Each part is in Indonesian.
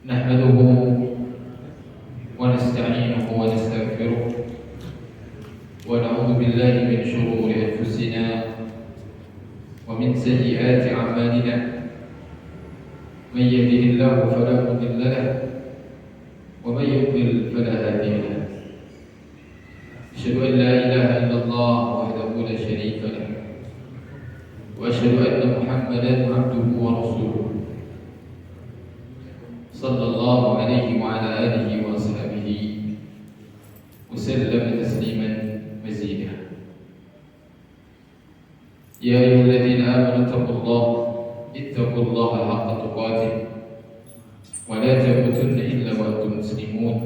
نحمده ونستعينه ونستغفره ونعوذ بالله من شرور أنفسنا ومن سيئات أعمالنا. من يهده الله فلا مضل له ومن يضلل فلا هادي له. أشهد أن لا إله إلا الله وحده لا شريك له وأشهد أن محمدا عبده ورسوله صلى الله عليه وعلى آله وأصحابه وسلم تسليما مزيدا. يا أيها الذين آمنوا اتقوا الله حق تقاته ولا تموتن إلا وأنتم مسلمون.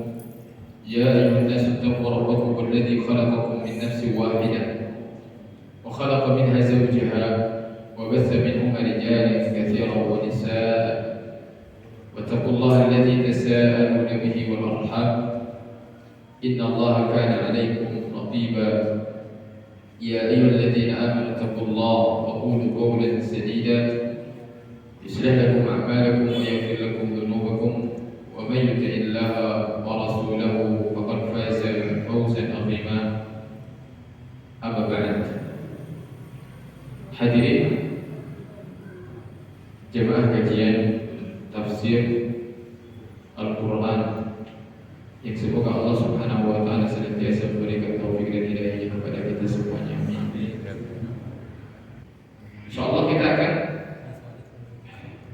يا أيها الناس اتقوا ربكم الذي خلقكم من نفس واحدة وخلق منها زوجها وبث منهما رجالا كثيرا ونساء واتقوا الله الذي تساءلون به والأرحام إن الله كان عليكم رقيبا. يا أيها الذين آمنوا اتقوا الله وقولوا قولا سديدا يصلح لكم أعمالكم ويغفر لكم ذنوبكم ومن يطع الله ورسوله فقد فاز فوزا عظيما. أما بعد، hadirin jemaah kajian tafsir Al-Quran yang semoga Allah Subhanahu wa Ta'ala senantiasa memberikan taufik dan hidayahnya kepada kita semuanya. Insyaallah kita akan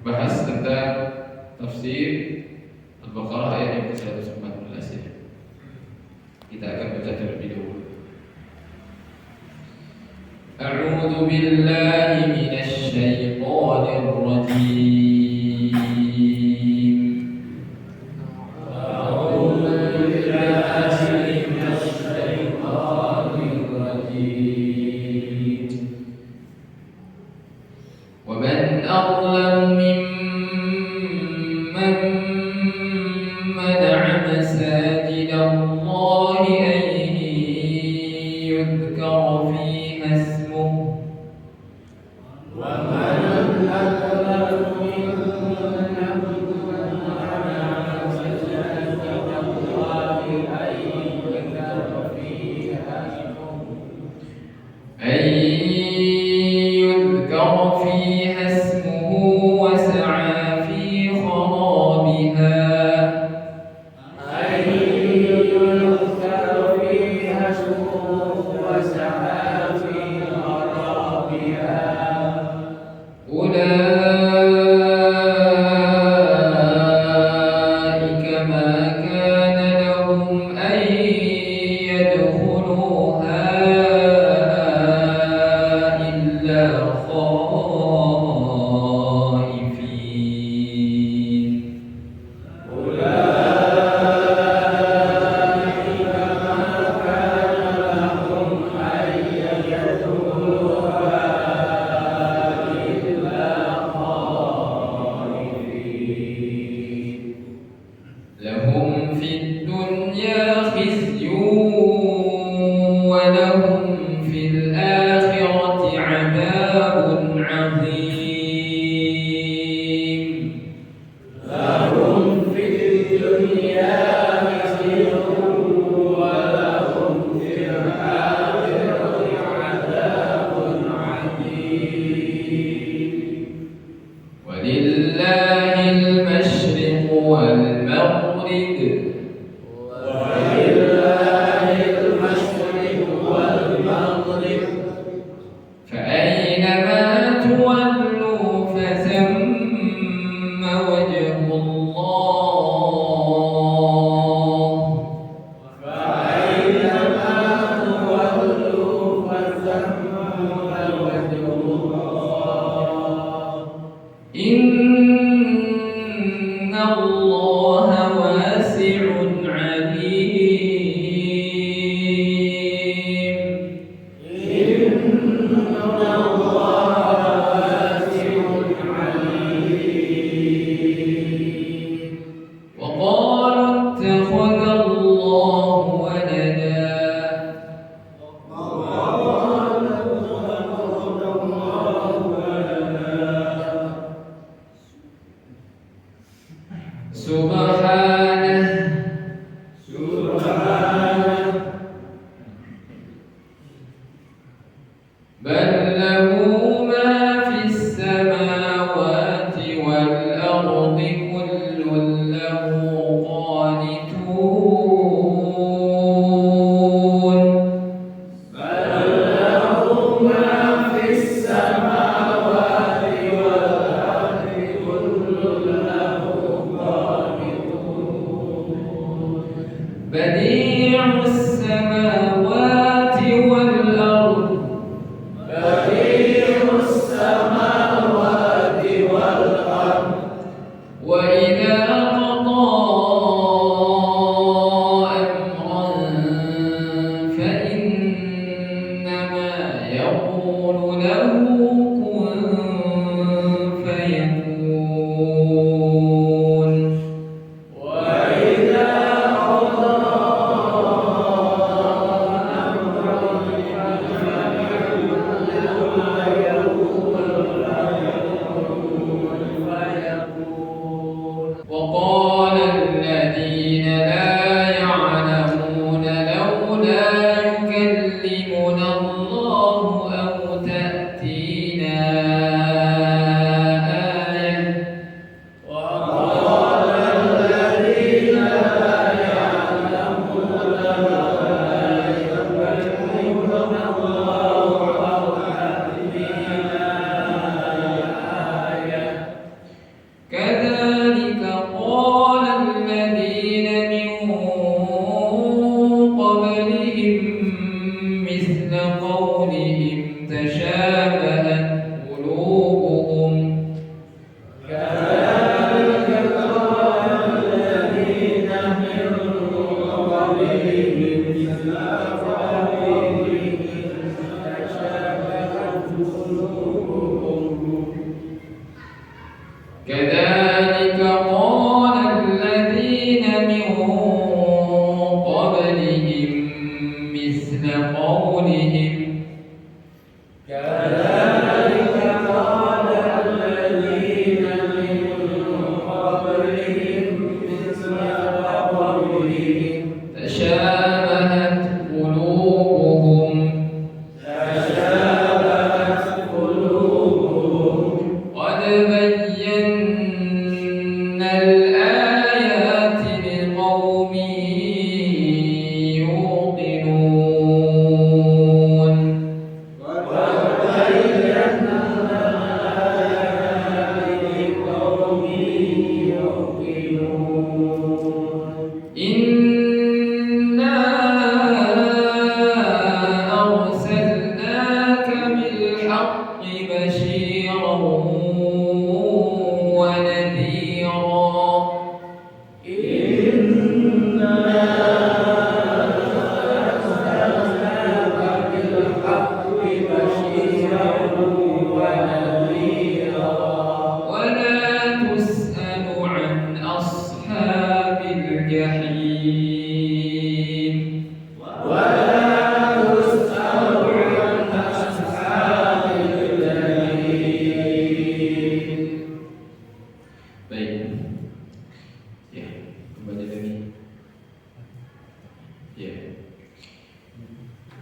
bahas tentang tafsir Al-Baqarah ayat yang ke-114 ya. Kita akan baca terlebih dahulu. A'udzu billahi minasy syaithanir rajim.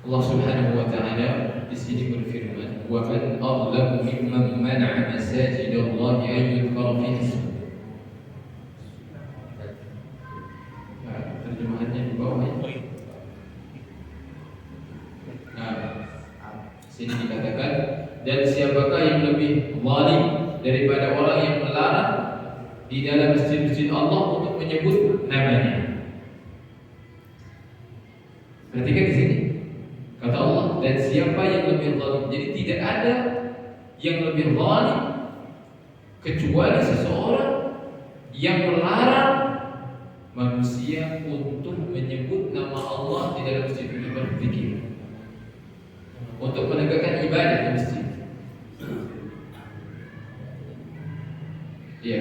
Allah Subhanahu wa taala di sini berfirman, "Wa man adlamu mimman mana'a masajidallahi an yudhkara fihi ismuhu." Terjemahannya di bawah ini. Sini dikatakan, dan siapakah yang lebih zalim daripada orang yang melarang di dalam masjid-masjid Allah untuk menyebut namanya. Perhatikan di sini. Kata Allah, dan siapa yang lebih zalim. Jadi tidak ada yang lebih zalim kecuali seseorang yang melarang manusia untuk menyebut nama Allah di dalam masjid ini berzikir, untuk menegakkan ibadah di masjid. Ya.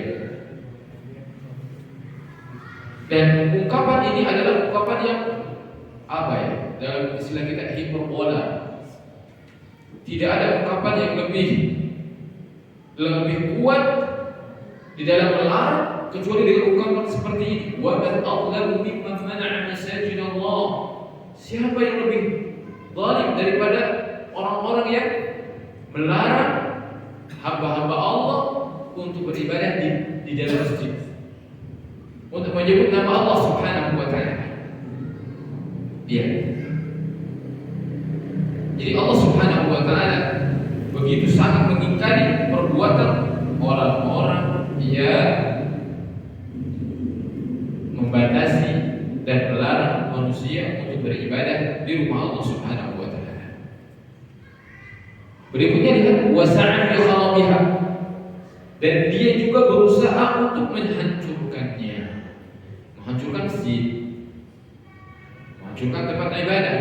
Dan ungkapan ini adalah ungkapan yang apa ya? Dalam istilah kita hiperbola. Tidak ada ungkapan yang lebih kuat di dalam melarang kecuali dengan ungkapan seperti ini. Wa man adlamu mimman mana'a masajid Allah. Siapa yang lebih zalim daripada orang-orang yang melarang hamba-hamba Allah untuk beribadah di dalam masjid, untuk menyebut nama Allah Subhanahu wa taala. Iya. Jadi Allah Subhanahu wa taala begitu sangat mengingkari perbuatan orang-orang yang membatasi dan melarang manusia untuk beribadah di rumah Allah Subhanahu wa taala. Berikutnya lihat wasa'a fi kharabiha, dan dia juga berusaha untuk menghancurkannya, menghancurkan masjid, menghancurkan tempat ibadah.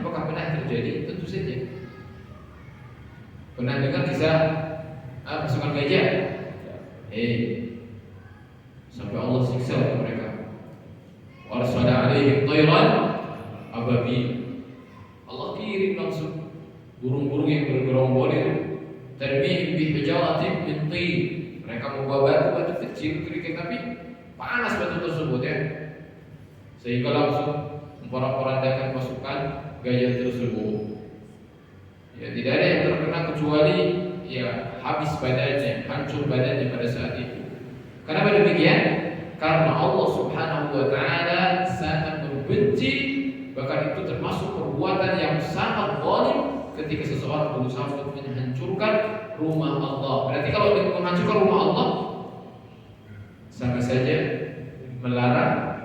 Apakah pernah terjadi? Tentu saja. Pernah dengar kisah pasukan gajah? Sampai Allah siksa mereka. Warsala alaihim tayran ababil. Allah kirim langsung burung-burung yang bergerombol itu, tarmihim bi hijaratin min tin. Mereka membawa batu kecil kerikil tapi panas batu tersebut ya, sehingga langsung memporak-porandakan pasukan gajah tersebut. Ya, tidak ada yang terkena kecuali ya habis badannya, hancur badannya pada saat itu. Kenapa demikian? Karena Allah Subhanahu wa taala sangat membenci, bahkan itu termasuk perbuatan yang sangat zalim ketika seseorang berusaha untuk menghancurkan rumah Allah. Berarti kalau menghancurkan rumah Allah sama saja melarang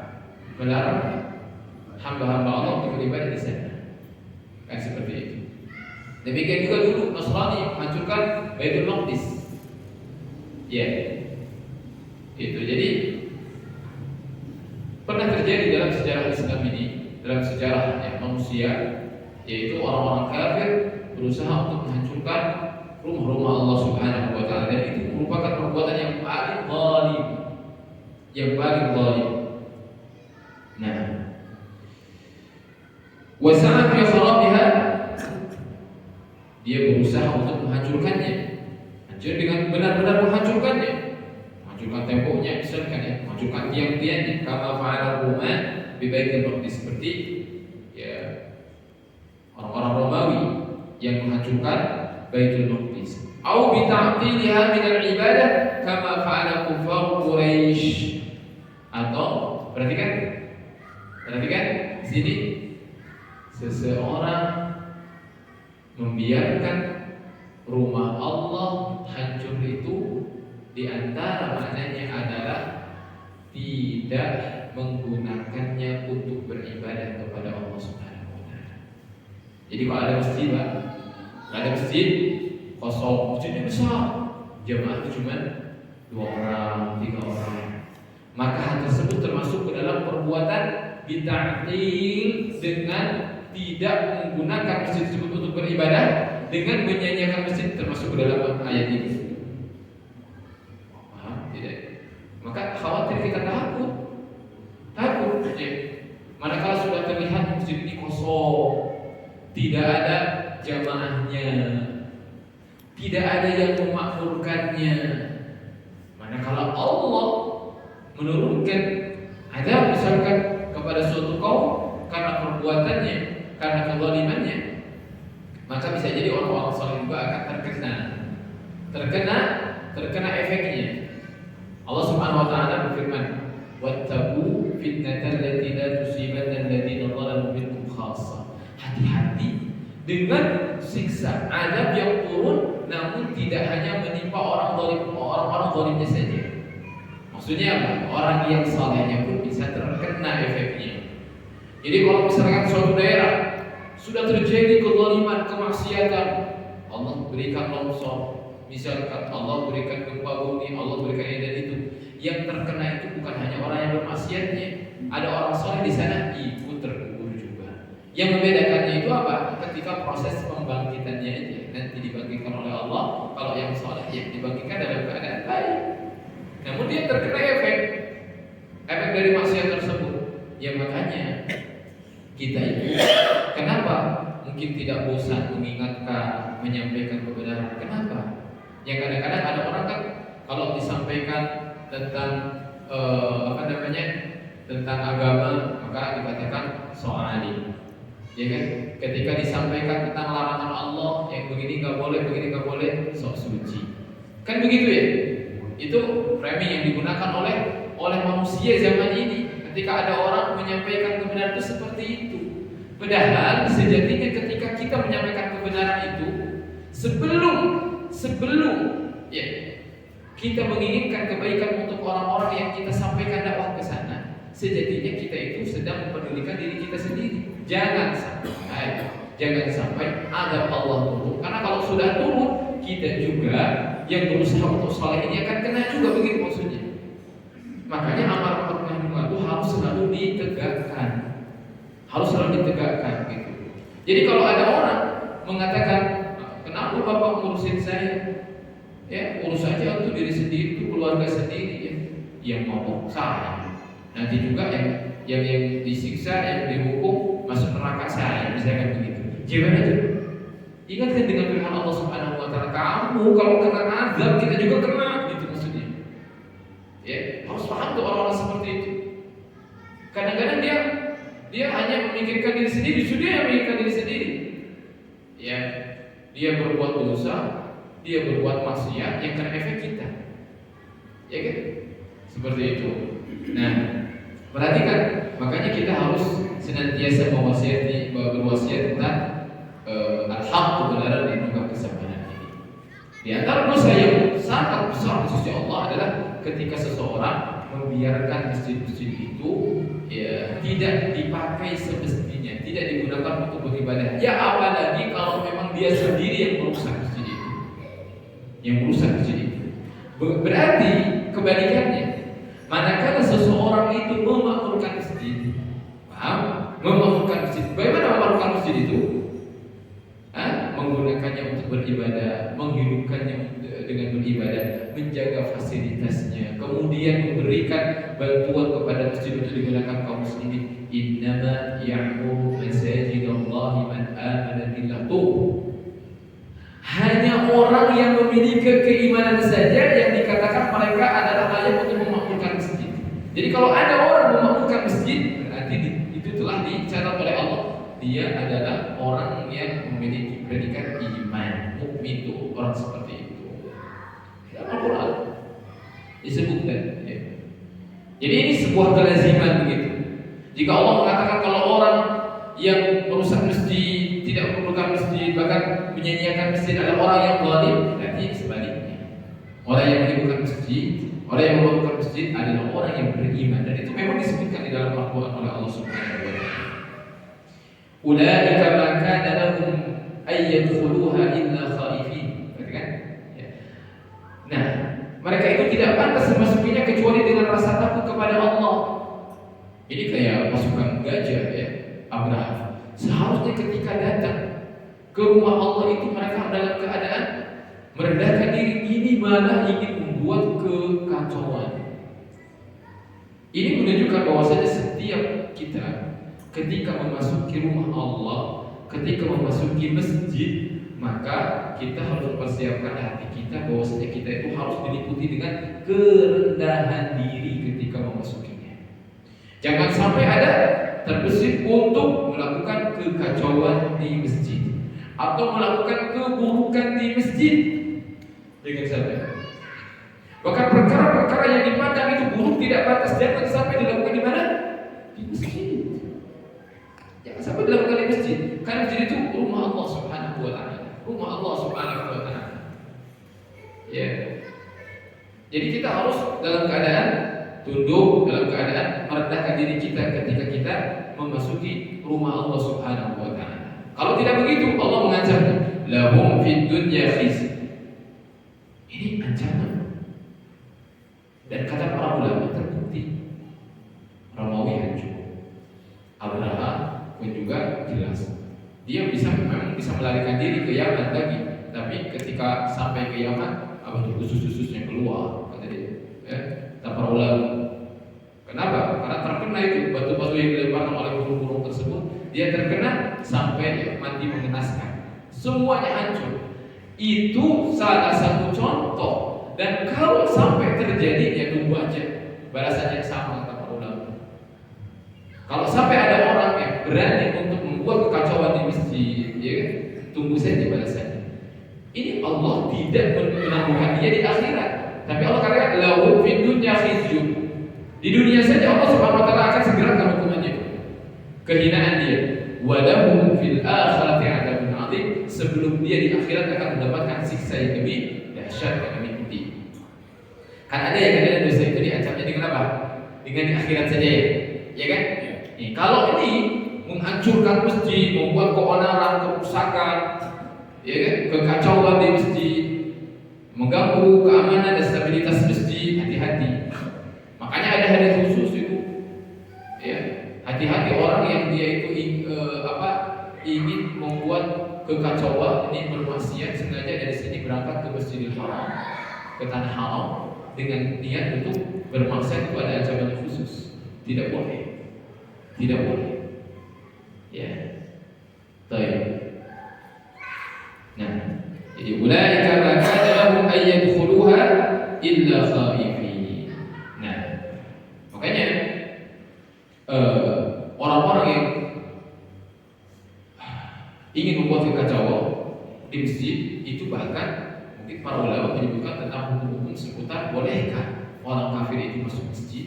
hamba-hamba Allah untuk beribadah di sana. Kan seperti itu. Demikian juga dulu Nasrani menghancurkan Baitul Maqdis. Ya. Itu jadi pernah terjadi dalam sejarah Islam ini, dalam sejarah manusia, yaitu orang-orang kafir berusaha untuk menghancurkan rumah-rumah Allah Subhanahu wa taala, dan itu merupakan perbuatan yang paling zalim. Nah, wasa'a fi kharabiha, dia berusaha untuk menghancurkannya. Hancur dengan benar-benar menghancurkannya. Menghancurkan temboknya misalkan ya, menghancurkan tiang-tiangnya, kama fa'ala Roma bi Baitul Maqdis, seperti ya orang-orang Romawi yang menghancurkan Baitul Maqdis. Au bi ta'tiliha min al-ibadah kama fa'ala kufar Quraisy. Atau perhatikan sini, seseorang membiarkan rumah Allah hancur itu di antara maknanya adalah tidak menggunakannya untuk beribadah kepada Allah Subhanahu wa taala. Jadi kalau ada masjid, Pak, ada masjid kosong, masjidnya besar, jamaahnya cuma 2 orang, 3 orang, maka hal tersebut termasuk ke dalam perbuatan bita'til, dengan tidak menggunakan masjid tersebut untuk beribadah, dengan menyanyiakan masjid, termasuk ke dalam ayat ini. Paham? Tidak. Maka khawatir kita takut ya. Manakala sudah terlihat masjid ini kosong, tidak ada jamaahnya, tidak ada yang memakmurkannya, manakala Allah menurunkan azab misalkan kepada suatu kaum karena perbuatannya, karena kezalimannya, maka bisa jadi orang-orang saleh juga akan terkena efeknya. Allah Subhanahu wa taala berfirman, "Wattaqu fitnatan allati la tusibanna alladziina zalamu minkum khassah." Hati-hati dengan siksa azab yang turun, namun tidak hanya menimpa orang-orang zalimnya saja. Maksudnya apa? Orang yang salehnya pun bisa terkena efeknya. Jadi kalau misalkan suatu daerah sudah terjadi kezaliman, kemaksiatan, Allah berikan longsor, misalkan Allah berikan gempa bumi, Allah berikan ini dan itu, yang terkena itu bukan hanya orang yang bermaksiatnya, ada orang saleh di sana ikut terkubur juga. Yang membedakannya itu apa? Ketika proses pembangkitannya aja, nanti dibangkitkan oleh Allah. Kalau yang saleh yang dibangkitkan dalam keadaan baik, namun dia terkena efek dari maksiat tersebut. Ya makanya kita ini kenapa mungkin tidak bosan mengingatkan, menyampaikan kebenaran? Kenapa? Yang kadang-kadang ada orang kan kalau kalau disampaikan tentang tentang agama maka dikatakan so'ali, ya kan? Ketika disampaikan tentang larangan Allah yang begini nggak boleh, sok suci, kan begitu ya? Itu framing yang digunakan oleh manusia zaman ini. Ketika ada orang menyampaikan kebenaran itu seperti itu. Padahal sejatinya ketika kita menyampaikan kebenaran itu sebelum ya kita menginginkan kebaikan untuk orang-orang yang kita sampaikan dakwah ke sana, sejatinya kita itu sedang mempedulikan diri kita sendiri. Jangan sampai azab Allah turun, karena kalau sudah turun kita juga yang berusaha untuk saleh ini akan kena juga, begitu maksudnya. Makanya amar ma'ruf nahi munkar itu harus selalu ditegakkan gitu. Jadi kalau ada orang mengatakan, kenapa Bapak ngurusin saya? Ya, urus saja untuk diri sendiri, itu keluarga sendiri ya. Yang mau saya. Nanti juga yang disiksa, yang dihukum masuk neraka saya, misalkan begitu. Jangan aja. Ingatkan dengan firman Allah Subhanahu wa taala, kamu kalau kena azab kita juga kena, gitu maksudnya. Ya, harus paham tuh orang-orang seperti itu. Kadang-kadang dia hanya memikirkan diri sendiri, justru dia yang memikirkan diri sendiri. Ya, dia berbuat dosa, dia berbuat maksiat yang kena efek kita. Ya kan? Seperti itu. Nah, perhatikan, makanya kita harus senantiasa berwasiat tentang al-haq, kebenaran dan juga kesabaran ini. Di antara dosa yang sangat besar di sisi Allah adalah ketika seseorang membiarkan masjid-masjid itu ya tidak dipakai semestinya, tidak digunakan untuk beribadah. Ya apalagi kalau memang dia sendiri yang merusak masjid itu. Berarti kebalikannya, manakala seseorang itu memakmurkan masjid, paham? Memakmurkan masjid. Bagaimana memakmurkan masjid itu? Menggunakannya untuk beribadah, menghidupkannya dengan beribadah, menjaga fasilitasnya, kemudian memberikan bantuan kepada masjid untuk digunakan kaum muslimin. Innama ya'muru masajidallahi man amana billah. Hanya orang yang memiliki keimanan saja yang dikatakan mereka adalah layak untuk memakmurkan masjid. Jadi kalau ada orang memakmurkan masjid, berarti itu telah dicatat oleh Allah, dia adalah orang yang memiliki predikat iman. Mukmin itu orang seperti itu. Dalam Al-Quran disebutkan ya. Jadi ini sebuah kelaziman begitu. Jika Allah mengatakan kalau orang yang merusak masjid, tidak memerlukan masjid, bahkan menyanyiakan masjid adalah orang yang zalim, berarti sebaliknya. Orang yang menghidupkan masjid, orang yang memerlukan masjid adalah orang yang beriman, dan itu memang disebutkan di dalam Al-Quran oleh Allah Subhanahu wa taala. Ulaika ma kana lahum ay yadkhuluha illa khaifin. Kan? Ya. Nah, mereka itu tidak pantas memasukinya kecuali dengan rasa takut kepada Allah. Ini kayak pasukan gajah ya, Abraham. Seharusnya ketika datang ke rumah Allah itu mereka dalam keadaan merendahkan diri, ini malah ingin membuat kekacauan. Ini menunjukkan bahwasanya setiap kita ketika memasuki rumah Allah, ketika memasuki masjid, maka kita harus mempersiapkan hati kita bahwasanya kita itu harus diliputi dengan kerendahan diri ketika memasukinya. Jangan sampai ada terbesit untuk melakukan kekacauan di masjid atau melakukan keburukan di masjid. Jangan sampai. Bahkan perkara-perkara yang dipandang itu buruk, tidak pantas, jangan sampai dilakukan di mana? Di masjid. Jangan sampai dilakukan di masjid. Karena masjid itu rumah Allah Subhanahu wa taala. Rumah Allah Subhanahu wa taala. Ya. Jadi kita harus dalam keadaan tunduk, dalam keadaan merendahkan diri kita ketika kita memasuki rumah Allah Subhanahu wa taala. Kalau tidak begitu, Allah mengancam, lahum fid dunya khizy. Ini ancaman. Dan kata para ulama terbukti Romawi hancur. Abraham pun juga jelas. Dia memang bisa melarikan diri ke Yaman tadi, tapi ketika sampai ke Yaman, usus-ususnya keluar, kata dia. Ya, kata para ulama. Kenapa? Karena terkena itu batu-batu yang dilemparkan oleh burung-burung tersebut, dia terkena sampai mati mengenaskan. Semuanya hancur. Itu salah satu contoh. Dan kalau sampai terjadi ya tunggu aja balasannya sama kata para ulama. Kalau sampai ada orang yang berani untuk membuat kekacauan di masjid, ya kan? Tunggu saja balasannya. Ini Allah tidak menangguhkan dia di akhirat, tapi Allah katakan lahu fid dunya khizyun. Di dunia saja Allah Subhanahu wa taala akan segerakan hukumannya, kehinaan dia. Wa lahu fil akhirati 'adzabun 'adzim. Sebelum dia di akhirat akan mendapatkan siksa yang lebih dahsyat dan lebih pedih. Kan ada yang kadang dosa itu diancamnya dengan apa? Dengan di akhirat saja ya kan? Nih, kalau ini menghancurkan masjid, membuat keonaran, kerusakan, ya kan? Kekacauan di masjid, mengganggu keamanan dan stabilitas masjid, hati-hati. Makanya ada hadis khusus itu, ya, hati-hati orang yang dia itu ingin membuat kekacauan, ini bermaksiat sengaja dari sini berangkat ke Masjidil Haram, ke tanah haram dengan niat untuk bermaksiat, itu ada ancaman khusus, tidak boleh. Tidak boleh. Ya. Baik. Nah, jadi ulaika ma kana lahum ay yadkhuluha illa khaifin. Nah, makanya orang-orang yang ingin membuat kekacauan di masjid itu bahkan mungkin para ulama menyebutkan tentang hukum-hukum seputar bolehkah orang kafir itu masuk masjid.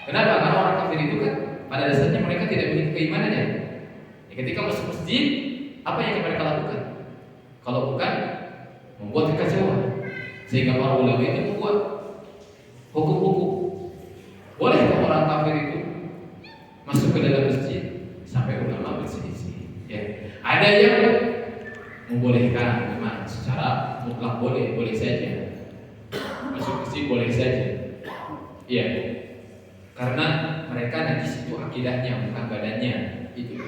Kenapa? Karena orang kafir itu kan pada dasarnya mereka tidak memiliki keimanannya. Ya, ketika masuk masjid, apa yang mereka lakukan? Kalau bukan membuat kekacauan. Sehingga para ulama itu membuat hukum-hukum. Bolehkah orang kafir itu masuk ke dalam masjid? Sampai ulama berselisih. Ya. Ada yang membolehkan, memang secara mutlak boleh saja. Masuk masjid boleh saja. Iya. Karena mereka najis itu akidahnya, bukan badannya. Itu.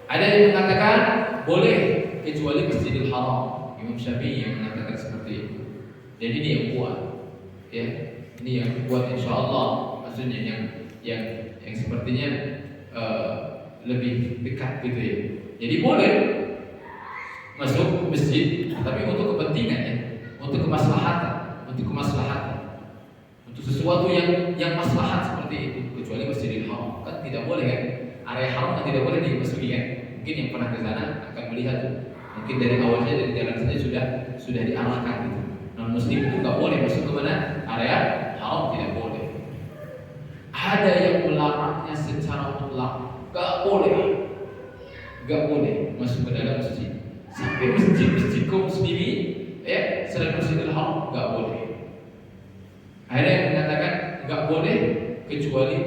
Ada yang mengatakan boleh kecuali Masjidil Haram. Imam Syafi'i yang mengatakan seperti itu. Jadi ini yang kuat, ya. Ini yang kuat insya Allah. Maksudnya yang sepertinya lebih dekat gitu ya. Jadi boleh masuk masjid, tapi untuk kepentingan ya, untuk kemaslahatan, untuk sesuatu yang maslahat seperti itu, kecuali Masjidil Haram kan tidak boleh kan, area haram kan tidak boleh dimasuki kan. Mungkin yang pernah ke sana akan melihat tuh, mungkin dari awalnya dari jalan saja sudah diarahkan gitu. Non muslim itu nggak boleh masuk ke mana, area haram tidak boleh. Ada yang melarangnya secara mutlak, nggak boleh masuk ke dalam masjid. Sampai masjid kaum muslimin ya selain Masjidil Haram nggak boleh. Ada yang mengatakan nggak boleh kecuali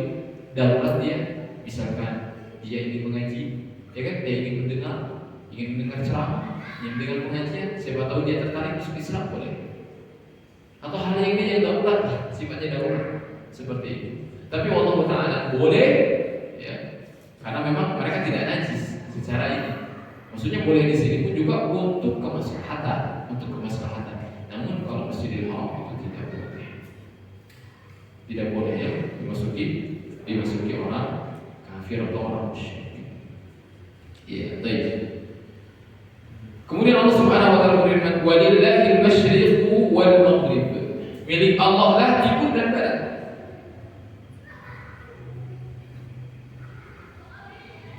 darurat dia, misalkan dia ingin mengaji, ya kan, dia ingin mendengar ceramah, ingin mendengar pengajian, siapa tahu dia tertarik masuk Islam boleh. Atau hal yang darurat, sifatnya darurat seperti itu. Tapi Allah Taala boleh, ya, karena memang mereka tidak najis secara ini. Maksudnya boleh di sini pun juga untuk kemaslahatan, Namun kalau Masjidil Haram itu tidak boleh ya dimasuki orang kafir atau orang musyrik. Iya, baik. Kemudian Allah Subhanahu wa taala berfirman, "Walillahil masyriqu wal maghrib." Milik Allah lah timur dan barat.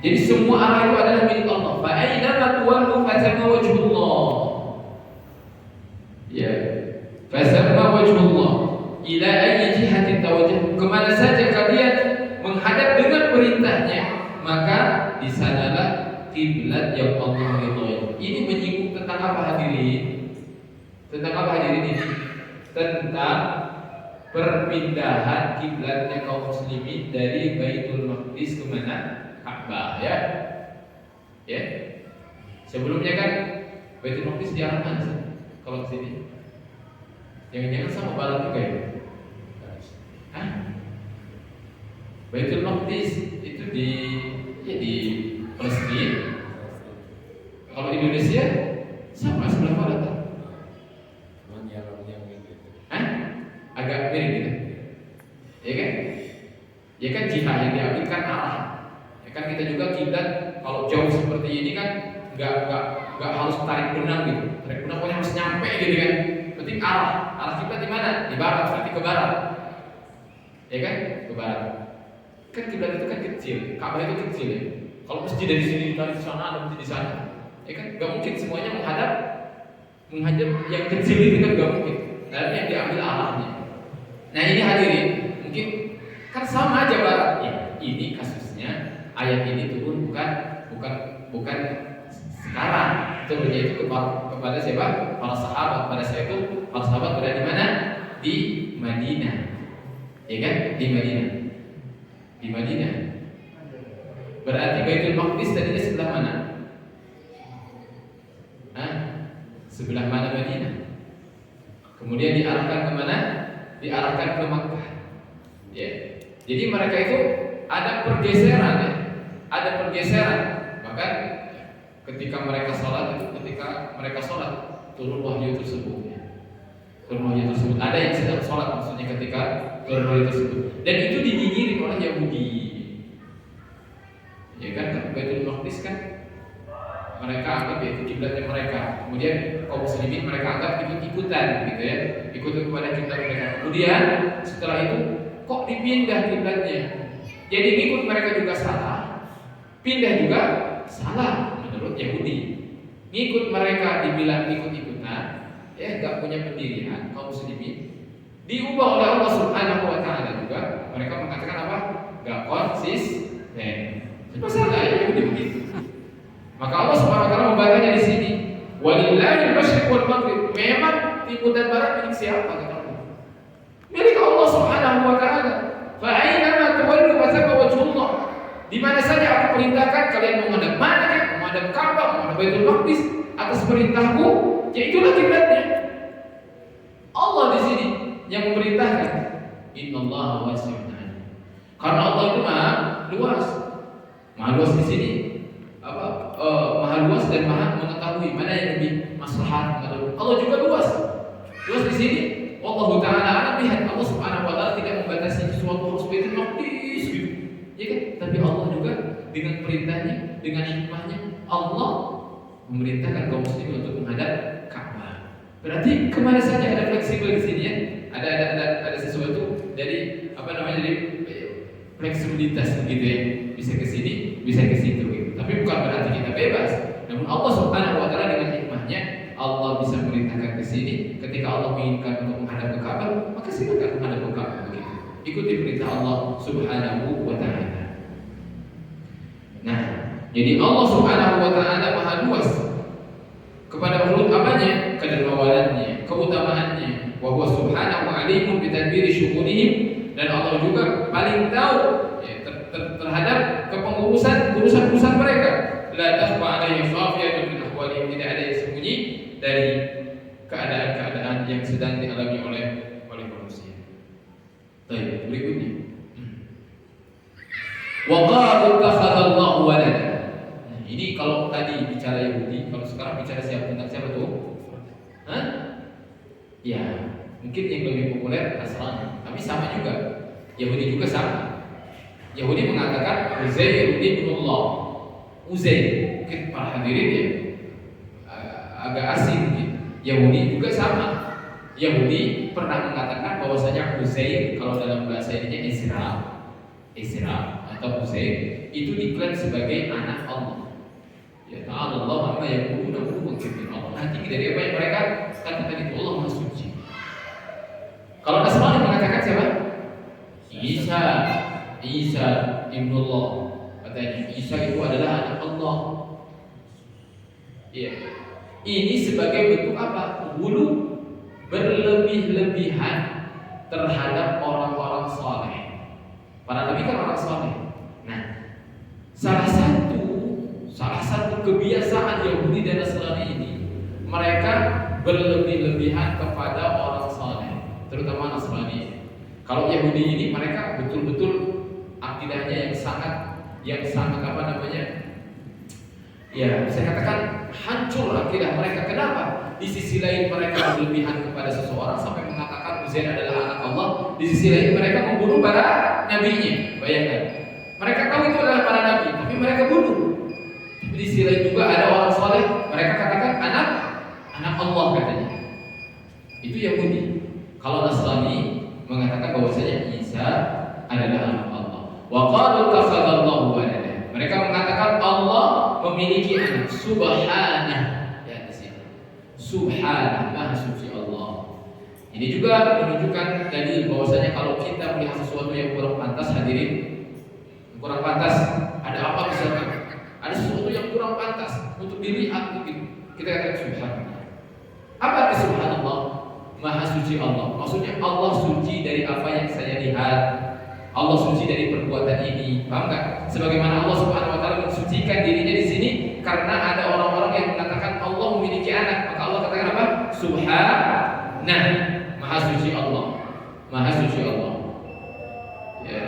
Jadi semua arah itu adalah milik Allah. Fa aina ma tuwallu fa thamma wajhullah. Ya. Fa thamma wajhullah. Ila ayyi jihatin tawajjah. Kemana saja kalian menghadap dengan perintahnya, maka di sanalah kiblat yang Allah ridhoi. Ini menyinggung tentang apa hadirin? Tentang ini? Tentang perpindahan kiblatnya kaum muslimin dari Baitul Maqdis ke mana? Ka'bah ya. Sebelumnya kan Baitul Maqdis di arah mana sih? Kalau ke sini. Jangan-jangan sama barat juga ya? Hah? Baitul Maqdis itu di Palestina. Kalau Indonesia sama sebelah barat. Hah? Agak mirip gitu. Ya kan jihad yang diambil kan arah. Kan kita juga kiblat kalau jauh seperti ini kan nggak harus tarik benang gitu. Tarik benang pokoknya harus nyampe gitu kan. Penting arah kiblat di mana? di barat, berarti ke barat. Ya kan? Ke barat. Kan kiblat itu kan kecil, Ka'bah itu kecil ya. Kalau masjid dari sini ditarik ke sana, ada masjid di sana. Ya kan? Gak mungkin semuanya menghadap yang kecil itu kan gak mungkin. Dan yang diambil arahnya. Nah ini hadirin, mungkin kan sama aja barat. Ya, ini kasusnya ayat ini turun bukan sekarang. Turunnya itu kepada siapa? Para sahabat. Pada saat itu para sahabat berada di mana? Di Madinah. Ya kan? Di Madinah. Di Madinah. Berarti Baitul Maqdis tadinya sebelah mana? Sebelah mana Madinah? Kemudian diarahkan ke mana? Diarahkan ke Makkah. Ya. Jadi mereka itu ada pergeseran ya. Ada pergeseran. Bahkan ketika mereka sholat turun wahyu tersebut ya. Turun wahyu tersebut. Ada yang sedang sholat maksudnya ketika turun wahyu tersebut. Dan itu dinyinyirin oleh Yahudi. Ya kan Baitul Maqdis kan mereka anggap itu kiblatnya mereka. Kemudian kaum muslimin mereka anggap ikut-ikutan gitu ya. Ikut kepada kiblat mereka. Kemudian setelah itu kok dipindah kiblatnya? Jadi ikut mereka juga salah. Pindah juga salah menurut Yahudi. Ngikut mereka dibilang ikut-ikutan, ya enggak punya pendirian kaum muslimin. Diubah oleh Allah Subhanahu wa taala juga. Mereka mengatakan apa? Enggak konsisten. Masalah Yahudi begitu. Maka Allah Subhanahu wa taala membantahnya di sini. Walillahi al-masyriq wal maghrib. Memang timur dan barat milik siapa kata Allah? Milik Allah Subhanahu wa taala. Fa aynama tuwallu fa thamma wajhullah. Di mana saja aku perintahkan kalian mau menghadap mana kan? Mau menghadap Ka'bah, mau menghadap Baitul Maqdis atas perintahku, ya itulah kiblatnya. Allah di sini yang memerintahkan. Innallaha wasi'un 'alim. Karena Allah itu maha luas. Maha luas di sini maha luas dan maha mengetahui mana yang lebih maslahat. Allah juga luas. Luas di sini. Allah Ta'ala alam lihat. Allah Subhanahu wa taala tidak membatasi sesuatu harus Baitul Maqdis gitu. Ya kan? Tapi Allah juga dengan perintahnya, dengan hikmahnya, Allah memerintahkan kaum muslimin untuk menghadap Ka'bah. Berarti kemana saja ada fleksibel di sini ya. Ada sesuatu dari dari fleksibilitas begitu ya. Bisa ke sini, bisa ke situ gitu. Tapi bukan berarti kita bebas. Namun Allah Subhanahu wa taala dengan hikmahnya Allah bisa memerintahkan ke sini. Ketika Allah menginginkan untuk menghadap ke Ka'bah, maka silakan menghadap ke Ka'bah begitu. Ikuti perintah Allah Subhanahu wa taala. Nah, jadi Allah Subhanahu wa taala maha luas kepada ulul apanya? Kedermawanannya, keutamaannya. Wa huwa subhanahu alimun bi tadbiri syu'unihim, dan Allah juga paling tahu ya, terhadap urusan mereka. La takhfa alaihi khafiyatun min ahwalihim, tidak ada yang sembunyi dari keadaan-keadaan yang sedang dialami oleh manusia. Baik, berikutnya. Wa qalu takhadallahu walada. Nah, ini kalau tadi bicara Yahudi, kalau sekarang bicara tentang siapa tuh? Ya, mungkin yang lebih populer Nasrani, tapi sama juga. Yahudi juga sama. Yahudi mengatakan Uzair ibnullah. Uzair, mungkin para hadirin ya agak asing mungkin. Yahudi juga sama. Yahudi pernah mengatakan bahwasanya Uzair, kalau dalam bahasa ininya Isra atau Uzair, itu diklaim sebagai anak Allah. Ya ta'ala Allah amma yaquluna mungkin Allah tinggi dari apa yang mereka katakan itu. Allah Maha Suci. Kalau Nasrani mengatakan siapa? Isa ibnullah. Katanya Isa itu adalah anak Allah. Iya. Ini sebagai bentuk apa? Hulu berlebih-lebihan terhadap orang-orang saleh. Para nabi kan orang saleh. Nah, salah satu kebiasaan Yahudi dan Nasrani ini, mereka berlebih-lebihan kepada orang saleh, terutama Nasrani. Kalau Yahudi ini mereka betul-betul akidahnya yang sangat apa namanya? Ya, saya katakan hancur akidah mereka. Kenapa? Di sisi lain mereka berlebihan kepada seseorang sampai mengatakan Uzair adalah anak Allah. Di sisi lain mereka membunuh para nabinya. Bayangkan. Mereka tahu itu adalah para nabi, tapi mereka bunuh. Tapi di sisi lain juga ada orang saleh, mereka katakan anak Allah katanya. Itu Yahudi. Kalau Nasrani takhadallahu walada. Mereka mengatakan Allah memiliki anak. Subhanah. Ya, di sini. Subhanah, Maha suci Allah. Ini juga menunjukkan dalil bahwasanya kalau kita melihat sesuatu yang kurang pantas, hadirin, kurang pantas, ada apa misalkan? Ada sesuatu yang kurang pantas untuk dilihat mungkin. Kita katakan subhanallah. Apa arti subhanallah? Maha suci Allah. Maksudnya Allah suci dari apa yang saya lihat. Allah suci dari perbuatan ini. Paham enggak? Sebagaimana Allah Subhanahu wa taala mensucikan dirinya di sini karena ada orang-orang yang mengatakan Allah memiliki anak. Maka Allah katakan apa? Subhanah. Maha suci Allah. Maha suci Allah. Ya.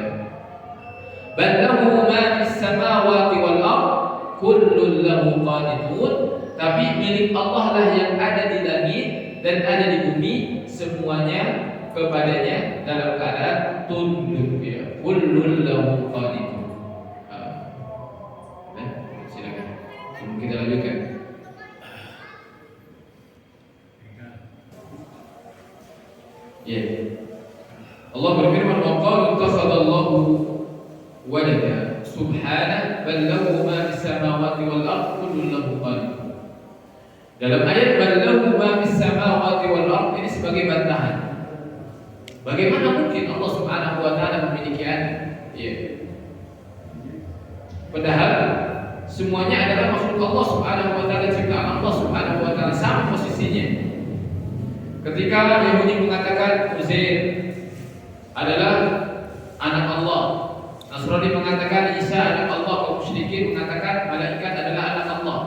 Ballahu ma fis samawati wal ard kullun lahu qanitun. Tapi milik Allah lah yang ada di langit dan ada di bumi, semuanya kepadanya dalam keadaan tunduk, ya. Kullun lahu qanitun. Silakan. Sebelum kita lanjutkan. Ya. Allah berfirman, "Wa qalu takhadallahu walada subhanahu bal lahu ma fis samawati wal ard kullun lahu qanitun." Dalam ayat bal lahu ma fis samawati wal ard ini sebagai bantahan. Bagaimana mungkin Allah Subhanahu wa taala memiliki anak? Ya. Padahal semuanya adalah makhluk Allah Subhanahu wa taala, ciptaan Allah Subhanahu wa taala, sama posisinya. Ketika Yahudi mengatakan Uzair adalah anak Allah, Nasrani mengatakan Isa anak Allah, kaum musyrikin mengatakan malaikat adalah anak Allah.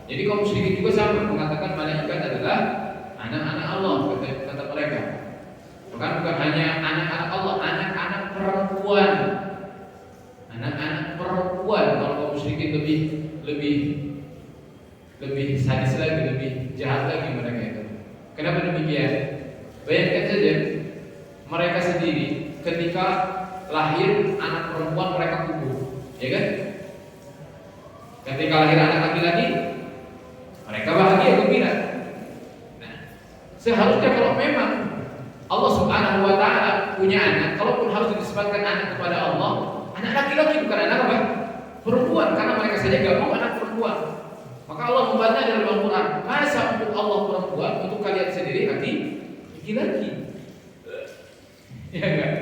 Jadi kaum musyrikin juga sama mengatakan malaikat adalah anak-anak Allah, kata mereka. Bukan hanya anak-anak Allah, anak-anak perempuan. Anak-anak perempuan. Kalau kaum musyrikin lebih sadis lagi, lebih jahat lagi mereka itu. Kenapa demikian? Bayangkan saja mereka sendiri ketika lahir anak perempuan mereka kubur, ya kan? Ketika lahir anak laki-laki mereka bahagia gembira. Nah, seharusnya kalau memang Allah Subhanahu wa taala punya anak, kalaupun harus dinisbatkan anak kepada Allah, anak laki-laki bukan anak apa? Perempuan, karena mereka saja gak mau anak perempuan. Maka Allah membantah dalam Al-Quran, masa untuk Allah perempuan, untuk kalian sendiri laki-laki. Ya enggak?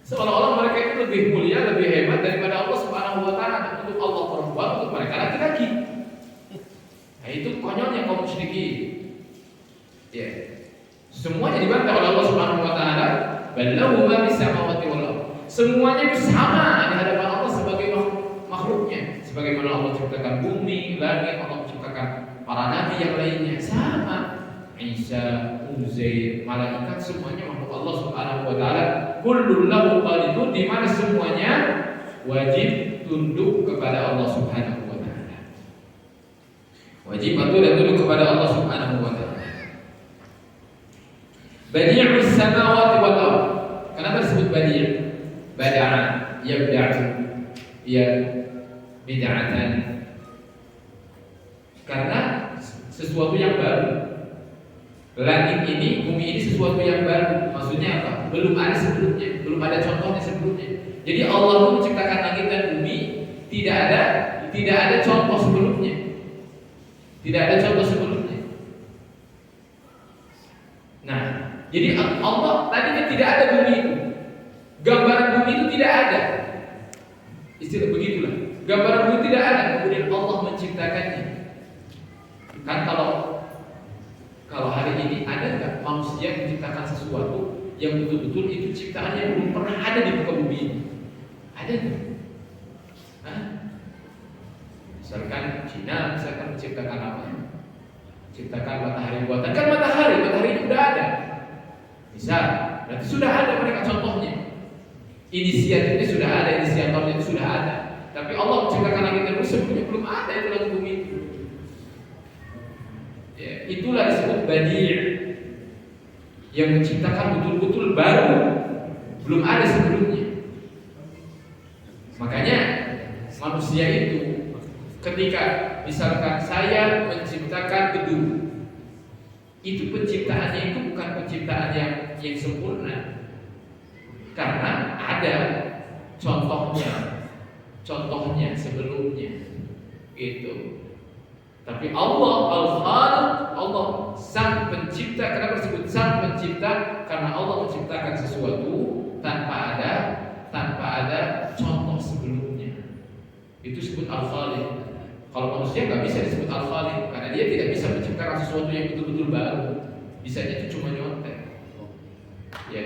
Seolah-olah mereka itu lebih mulia, lebih hebat daripada Allah Subhanahu wa taala. Untuk Allah perempuan, untuk mereka laki-laki. Nah, itu konyolnya kaum musyrikin. Ya. Semuanya dibantah oleh Allah Subhanahu wa taala, ballahu ma fis samawati wal ard. Semuanya itu sama di hadapan Allah sebagai makhluknya. Sebagaimana Allah ciptakan bumi, langit, Allah menciptakan para nabi yang lainnya, sama. Isa, Uzair, malaikat, semuanya makhluk Allah Subhanahu wa taala. Kullun lahu qanitun, di mana semuanya wajib tunduk kepada Allah Subhanahu wa taala. Wajib patuh dan tunduk kepada Allah Subhanahu wa taala. Badi'us samawati wal ard. Kenapa disebut badi'? Bada'a, yabda'u, ya bid'atan. Karena sesuatu yang baru. Langit ini, bumi ini sesuatu yang baru. Maksudnya apa? Belum ada sebelumnya, belum ada contohnya sebelumnya. Jadi Allah itu menciptakan langit dan bumi, tidak ada contoh sebelumnya. Tidak ada contoh sebelumnya. Nah, jadi Allah tadinya tidak ada bumi itu. Gambaran bumi itu tidak ada. Istilah begitulah. Gambaran bumi tidak ada, kemudian Allah menciptakannya. Kan kalau hari ini ada nggak manusia menciptakan sesuatu yang betul-betul itu ciptaan yang belum pernah ada di muka bumi ini? Ada nggak? Misalkan Cina, menciptakan apa? Menciptakan matahari buatan. Kan matahari itu udah ada. Bisa, berarti sudah ada mereka contohnya. Inisiatifnya sudah ada, inisiatornya itu sudah ada. Tapi Allah menciptakan langit dan bumi sebelumnya belum ada itu langit bumi itu. Ya, itulah disebut badi', yang menciptakan betul-betul baru, belum ada sebelumnya. Makanya manusia itu ketika misalkan saya menciptakan gedung, itu penciptaannya itu bukan penciptaan yang sempurna, karena ada contohnya sebelumnya gitu. Tapi Allah Al-Khaliq, Allah sang pencipta. Kenapa disebut sang pencipta? Karena Allah menciptakan sesuatu tanpa ada contoh sebelumnya. Itu disebut Al-Khaliq. Kalau manusia nggak bisa disebut Al-Khaliq karena dia tidak bisa menciptakan sesuatu yang betul-betul baru. Bisanya itu cuma nyontek. Ya.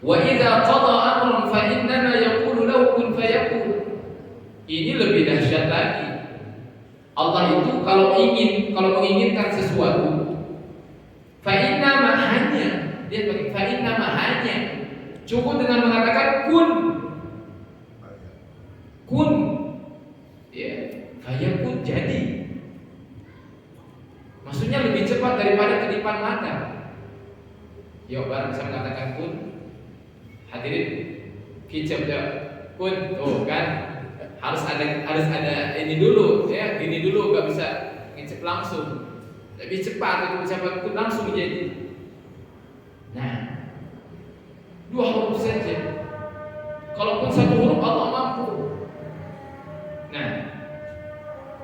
Wa idza qada amran fa innama yaqulu lahu kun fayakun. Ini lebih dahsyat lagi. Allah itu kalau menginginkan sesuatu, fa innama hanya, dia pakai fa innama hanya, cukup dengan mengatakan kun, ya, fayakun jadi. Maksudnya lebih cepat daripada kedipan mata. Ya, barang bisa mengatakan kun. Hadirin, kicap ya, kun, tuh kan, harus ada ini dulu, ya, gini dulu, nggak bisa ngicip langsung, lebih cepat untuk ucapan kun langsung jadi. Nah, 2 huruf saja. Kalau pun 1 huruf Allah mampu. Nah,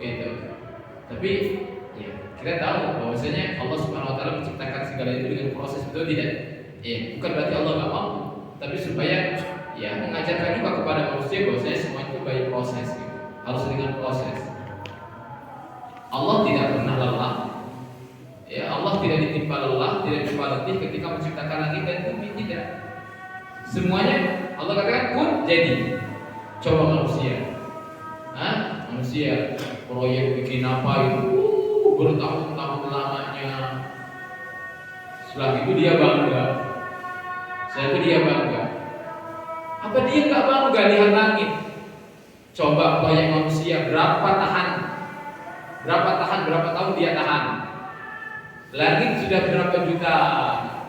itu. Tapi ya, kita tahu bahwasanya Allah Subhanahu Wa Taala menciptakan segala itu dengan proses, betul tidak? Ya, bukan berarti Allah nggak mampu. Tapi supaya ya mengajarkan juga kepada manusia bahwasanya semua itu by proses gitu. Harus dengan proses. Allah tidak pernah lelah. Ya, Allah tidak ditimpa lelah, tidak ditimpa letih ketika menciptakan langit dan bumi, tidak. Semuanya Allah katakan kun jadi. Coba manusia. Manusia proyek bikin apa itu bertahun-tahun lamanya. Setelah itu dia bangga. Apa dia nggak bangga lihat langit? Coba proyek manusia berapa tahun dia tahan? Langit sudah berapa juta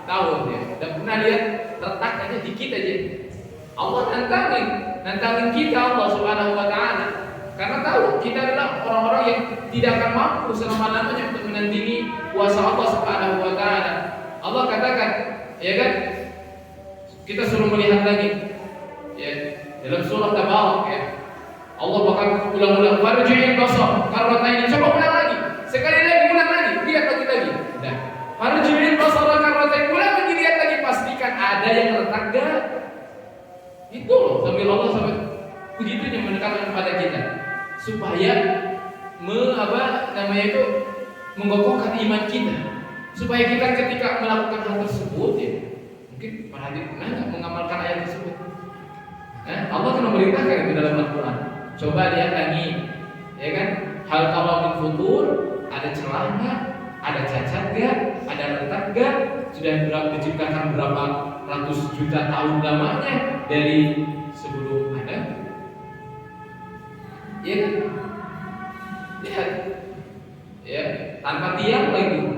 tahun ya? Dan pernah lihat retak aja dikit aja. Allah nantangin kita, Allah Subhanahu Wa Taala. Karena tahu kita adalah orang-orang yang tidak akan mampu selama-lamanya untuk menandingi kuasa Allah Subhanahu Wa Taala. Allah katakan, ya kan? Kita suruh melihat lagi, ya, dalam surah Tabarak, ya. Allah bahkan ulang-ulang, farji'il basar karrataini, coba ulang lagi, sekali lagi, ulang lagi, lihat lagi. Nah, farji'il basar karrataini, ulang lagi, lihat lagi, pastikan ada yang retak gak? Itu loh, sambil Allah sampai begitunya mendekatkan kepada kita, supaya mengokohkan iman kita, supaya kita ketika melakukan hal tersebut, ya. Mungkin para hadirin pernah nggak mengamalkan ayat tersebut? Allah kan memerintahkan itu dalam Al-Quran. Coba lihat lagi, ya kan? Hal kalau min futur, ada celah nggak? Ada cacat nggak? Ada retak nggak? Sudah diciptakan berapa ratus juta tahun lamanya dari sebelum ada? Ya kan? Lihat, ya, tanpa tiang lagi.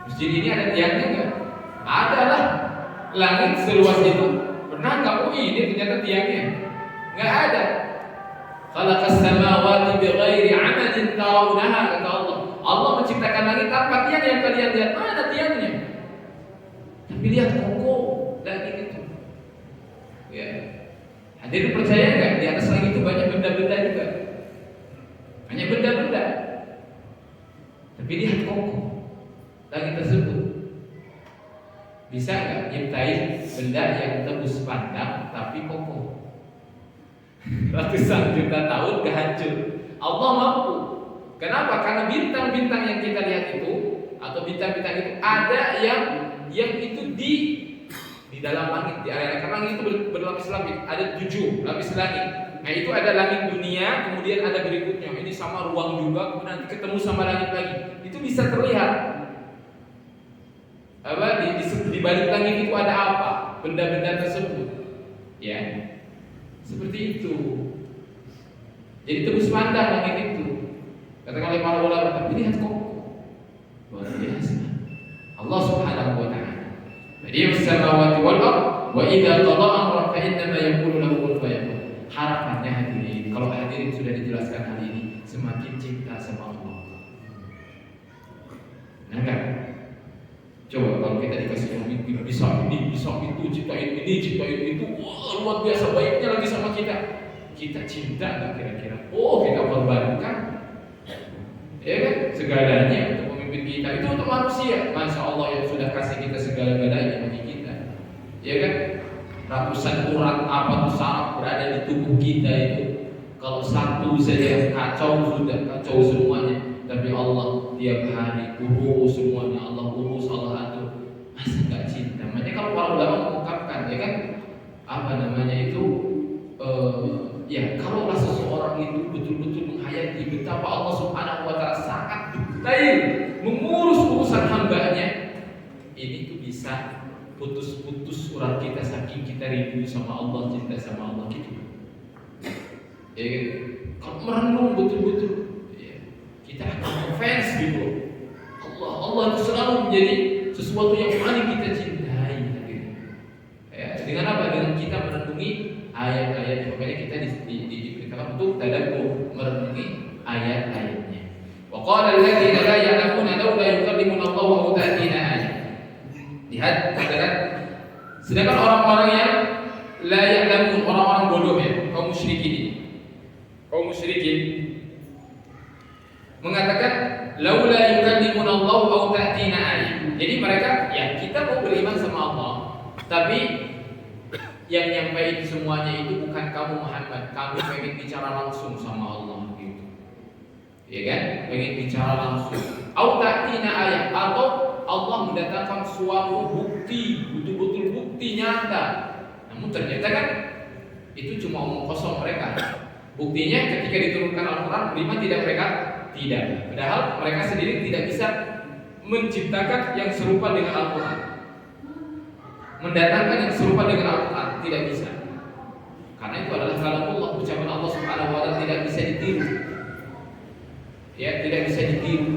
Masjid ini ada tiangnya nggak? Ada lah. Langit seluas itu, pernah nggak? Oh, ini ternyata tiangnya nggak ada. Khalaqas samawati bighairi 'amadin tarawunaha, kata Allah. Allah menciptakan langit tanpa tiang yang kalian lihat. Mana tiangnya? Tapi lihat kokoh langit itu. Ya, hadirin percaya nggak? Di atas langit itu banyak benda-benda juga, banyak benda-benda. Tapi lihat kokoh langit tersebut. Bisa nggak nyiptain benda yang tembus pandang tapi kokoh? Ratusan juta tahun gak hancur. Allah mampu. Kenapa? Karena bintang-bintang yang kita lihat itu, atau bintang-bintang itu ada yang itu di dalam langit, di area langit. Langit itu berlapis-lapis. Ada 7 lapis langit. Nah, itu ada langit dunia, kemudian ada berikutnya. Ini sama ruang juga, kemudian nanti ketemu sama langit lagi. Itu bisa terlihat. Di balik langit itu ada apa? Benda-benda tersebut, ya, seperti itu. Jadi tembus pandang langit itu. Katakan oleh para ulama, tapi lihat kok luar biasa. Allah Subhanahu Wa Taala. Badi'us samawati wal ardh wa idza qada amran fa innama yaqulu lahu kun fayakun. Harapannya hadirin, kalau hadirin sudah dijelaskan hal ini, semakin cinta sama Allah. Nah, kan? Coba kalau kita dikasih yang bisa ini, bisa itu, ciptain ini, ini, ciptain itu, wah luar biasa baiknya lagi sama kita. Kita cinta nggak kira-kira? Oh, kita korbankan, ya kan? Segalanya untuk pemimpin kita itu untuk manusia. Masya Allah yang sudah kasih kita segala-galanya bagi kita, ya kan? Ratusan urat apa tuh saraf berada di tubuh kita itu. Kalau satu saja kacau, sudah kacau semuanya. Tapi Allah tiap hari urus semuanya, Allah urus, Allah atur. Masa nggak cinta? Makanya kalau para ulama mengungkapkan, ya kan, apa namanya itu, ya kalau seseorang itu betul-betul menghayati betapa Allah Subhanahu Wa Taala sangat detail mengurus urusan hambanya, ini tuh bisa putus-putus urat kita saking kita rindu sama Allah, cinta sama Allah gitu. Ya kan? Kalau merenung betul-betul, ya, kita akan fans gitu. Allah itu selalu menjadi sesuatu yang paling kita cintai gitu. Ya, dengan apa? Dengan kita merenungi ayat-ayat. Makanya kita diberitakan untuk tadabbur, merenungi ayat-ayatnya. Wa qala alladziina laa ya'lamuuna law laa yukallimuna Allahu aw ta'tiina ayat. Lihat, katakan, sedangkan orang-orang yang la ya'lamun, orang-orang bodoh ya, kaum musyrikin mengatakan laula yukallimuna Allah aw ta'tina ayat. Jadi mereka, ya kita mau beriman sama Allah, tapi yang nyampein semuanya itu bukan kamu Muhammad, kami pengen bicara langsung sama Allah gitu. Ya kan? Pengen bicara langsung. Aw ta'tina ayat, atau Allah mendatangkan suatu bukti, betul-betul bukti nyata. Namun ternyata kan itu cuma omong kosong mereka. Buktinya ketika diturunkan Al-Quran, beriman tidak mereka? Tidak. Padahal mereka sendiri tidak bisa menciptakan yang serupa dengan Al-Quran, mendatangkan yang serupa dengan Al-Quran, tidak bisa. Karena itu adalah kalamullah, ucapan Allah Subhanahu Wa Taala, tidak bisa ditiru. Ya, tidak bisa ditiru.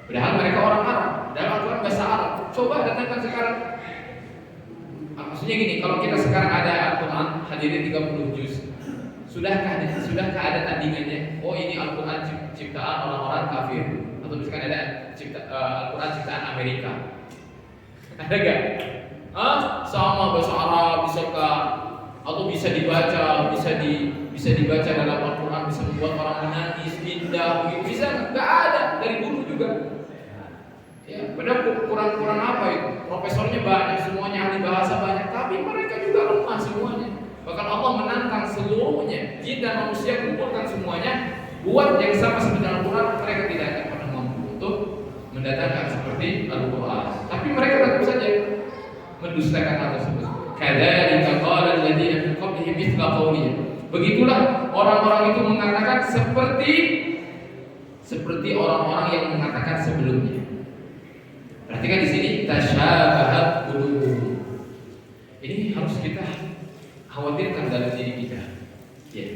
Padahal mereka orang Arab, dalam Al-Quran bahasa Arab. Coba datangkan sekarang. Maksudnya gini, kalau kita sekarang ada Al-Quran, hadirin 30 juz, Sudahkah ada tandingannya? Oh, ini Al-Quran ciptaan orang-orang kafir, atau misalkan ada Al-Quran ciptaan Amerika. Ada gak? Sama bahasa Arab bisakah? Atau bisa dibaca, bisa dibaca dalam Al-Quran, bisa membuat orang menangis, indah, begitu. Bisa? Gak ada dari dulu juga. Ya, padahal Quran apa itu? Profesornya banyak, semuanya ahli bahasa banyak, tapi mereka juga lemah semuanya. Bahkan Allah menantang seluruhnya, jin dan manusia kumpulkan semuanya, buat yang sama seperti Al-Quran, mereka tidak akan pernah mampu untuk mendatangkan seperti Al-Quran. Tapi mereka tetap saja mendustakan hal tersebut. Kadzalika qala alladziina min qablihim mithla qawlihim. Begitulah orang-orang itu mengatakan seperti orang-orang yang mengatakan sebelumnya. Perhatikan di sini, tasyabahat qulubuhum. Ini harus kita khawatirkan dalam diri kita. Ya.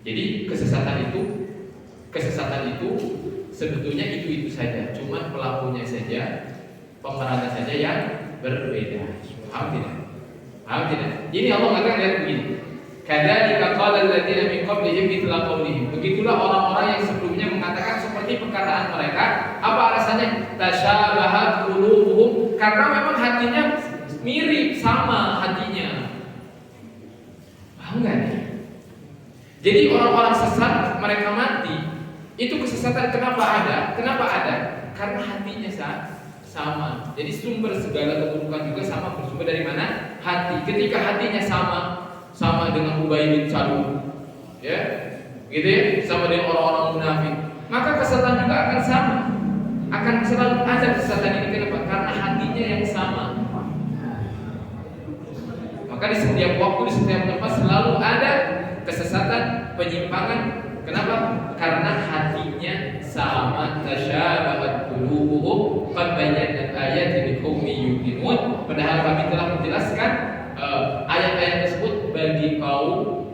Jadi kesesatan itu sebetulnya itu saja, cuma pelakunya saja, pemerannya saja yang berbeda. Paham tidak? Jadi Allah mengatakan lihat begini. Kadzalika qala alladziina min qablihim mithla qawlihim. Begitulah orang-orang yang sebelumnya mengatakan seperti perkataan mereka. Apa alasannya? Tasyabahat qulubuhum, karena memang hatinya mirip, sama hatinya. Paham gak nih? Jadi orang-orang sesat, mereka mati. Itu kesesatan kenapa ada? Karena hatinya sama. Jadi sumber segala keburukan juga sama, bersumber dari mana? Hati. Ketika hatinya sama dengan Ubay bin Salul, ya, gitu ya, sama dengan orang-orang munafik, maka kesesatan juga akan sama. Akan selalu ada kesesatan ini. Kenapa? Karena hatinya yang sama. Maka di setiap waktu, di setiap tempat selalu ada kesesatan, penyimpangan. Kenapa? Karena hatinya sama. Tasyabahat qulubuhum qad bayyana al-ayati liqaumin yuqinun. Padahal kami telah menjelaskan ayat-ayat tersebut bagi kaum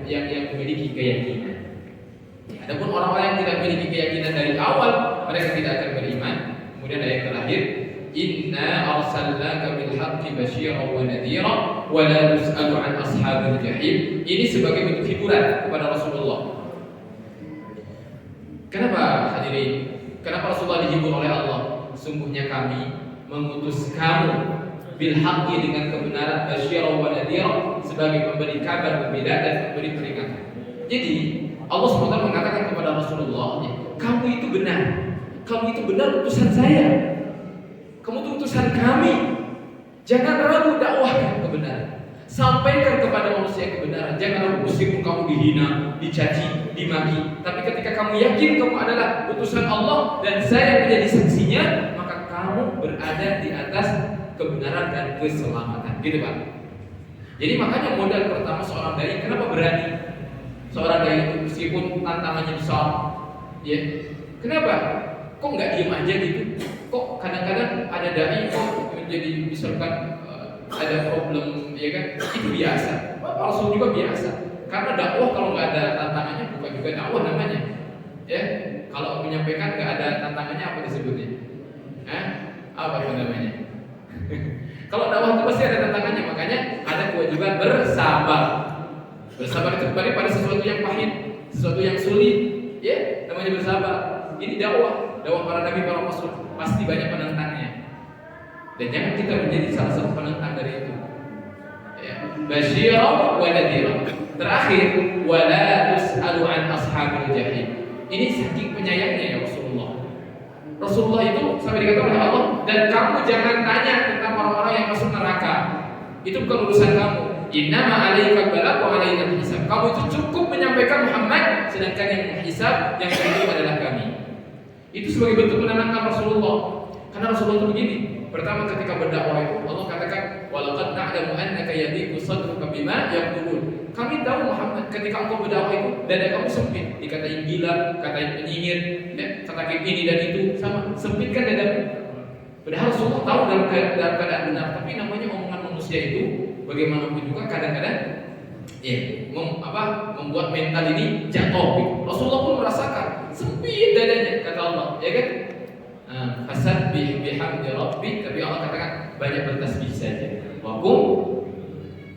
yang memiliki keyakinan. Adapun orang-orang yang tidak memiliki keyakinan dari awal, mereka tidak akan beriman. Kemudian ayat terakhir, inna arsalnaka bil haqqi basyiran wa nadhiran wa la tus'alu an ashabil jahim. Ini sebagai bentuk hiburan kepada Rasulullah. Kenapa hadirin? Kenapa Rasulullah dihibur oleh Allah? Sungguhnya kami mengutus kamu bil haqqi dengan kebenaran, basyira wa nadhira sebagai pemberi kabar gembira dan pemberi peringatan. Jadi Allah SWT mengatakan kepada Rasulullah, kamu itu benar. Kamu itu benar utusan saya. Kamu itu utusan kami. Jangan ragu dakwahkan kebenaran. Sampaikan kepada manusia kebenaran. Jangan ragu meskipun kamu dihina, dicaci, dimaki. Tapi ketika kamu yakin kamu adalah utusan Allah dan saya menjadi saksinya, maka kamu berada di atas kebenaran dan keselamatan. Gitu Pak. Jadi makanya modal pertama seorang dai, kenapa berani? Seorang dai itu meskipun tantangannya besar, ya. Kenapa? Kok nggak diem aja gitu? Kok kadang-kadang ada dai kok menjadi misalkan ada problem, ya kan? Itu biasa. Palsu juga biasa. Karena dakwah kalau nggak ada tantangannya bukan juga dakwah namanya. Ya, kalau menyampaikan nggak ada tantangannya apa disebutnya? Apa namanya? Kalau dakwah itu pasti ada tantangannya, makanya ada kewajiban bersabar. Bersabar itu kembali pada sesuatu yang pahit, sesuatu yang sulit, ya, namanya bersabar. Ini dakwah para nabi, para rasul pasti banyak penentangnya. Dan jangan kita menjadi salah satu penentang dari itu. Ya, basyira wa nadhira. Terakhir, wala tus'alu an ashabil jahim. Ini saking penyayangnya ya Rasulullah. Rasulullah itu sampai dikatakan oleh Allah, dan kamu jangan tanya tentang orang-orang yang masuk neraka. Itu bukan urusan kamu. Innama 'alaikal balagh wa 'alaina hisab. Kamu itu cukup menyampaikan Muhammad, sedangkan yang menghisab, yang itu adalah kami. Itu sebagai bentuk penenangan Rasulullah. Karena Rasulullah itu begini. Pertama ketika berdakwah itu Allah katakan, walaqad na'lamu annaka yadhiqu sadruka bima yaqulun. Kami tahu Muhammad ketika engkau berdakwah itu dada kamu sempit, dikatain gila, katain penyihir, katakan ini dan itu, sama sempit kan dadamu. Padahal Rasulullah tahu dalam keadaan benar, tapi namanya omongan manusia itu bagaimanapun juga kadang-kadang membuat mental ini jatuh. Rasulullah pun merasakan sempit dadanya, kata Allah, ya kan? Fasabbih bihamdi rabbik, tapi Allah katakan banyak bertasbih saja. Wa qum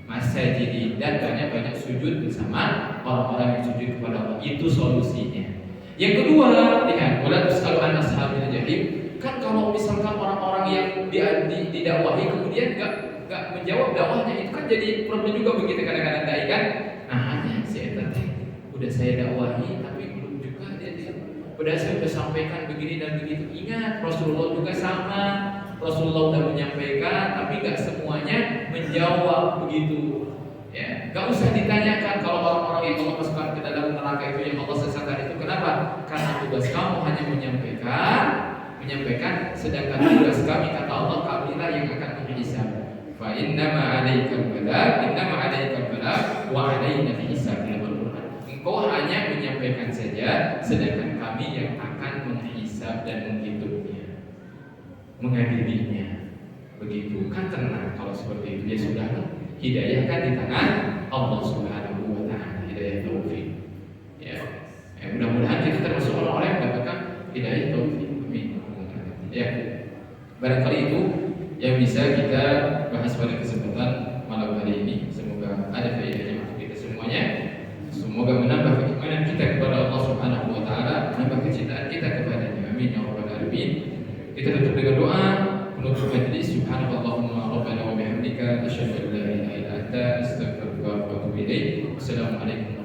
masajidin, dan banyak sujud bersama orang-orang yang sujud kepada Allah. Itu solusinya. Yang kedua, lihat, wala tus'alu an ashabil jahim. Kan kalau misalkan orang-orang yang didakwahi kemudian enggak menjawab dakwahnya, itu kan jadi problem juga begitu kadang-kadang dai kan. Hanya si eta teh udah saya dakwahi tapi belum juga udah saya sampaikan begini dan begitu. Ingat, Rasulullah juga sama. Rasulullah sudah menyampaikan, tapi nggak semuanya menjawab begitu. Ya, nggak usah ditanyakan kalau orang-orang yang Allah masukkan ke dalam neraka itu yang Allah sesatkan itu kenapa? Karena tugas kamu hanya menyampaikan, sedangkan tugas kami kata Allah, kamilah yang akan menghisab. Fa innama 'alaikal balagh wa 'alaina hisab. Engkau hanya menyampaikan saja, sedangkan kami yang akan menghisab dan menghitungnya, mengadilinya. Begitu kan tenang kalau seperti itu. Ya sudah, hidayah kan di tangan Allah Subhanahu wa taala, hidayah taufik. Ya, mudah-mudahan kita termasuk orang-orang yang mendapatkan hidayah taufik. Amin. Ya, barangkali itu yang bisa kita bahas pada kesempatan malam hari ini. Semoga ada faedahnya untuk kita semuanya. Semoga menambah keimanan kita kepada Allah Subhanahu wa taala, menambah kecintaan kita kepadanya. Amin ya rabbal alamin. Kita tutup dengan doa penutup majelis. Subhanallahumma rabbana wa bihamdika asyhadu an la ilaha illa anta astaghfiruka wa atubu ilaik. Wassalamualaikum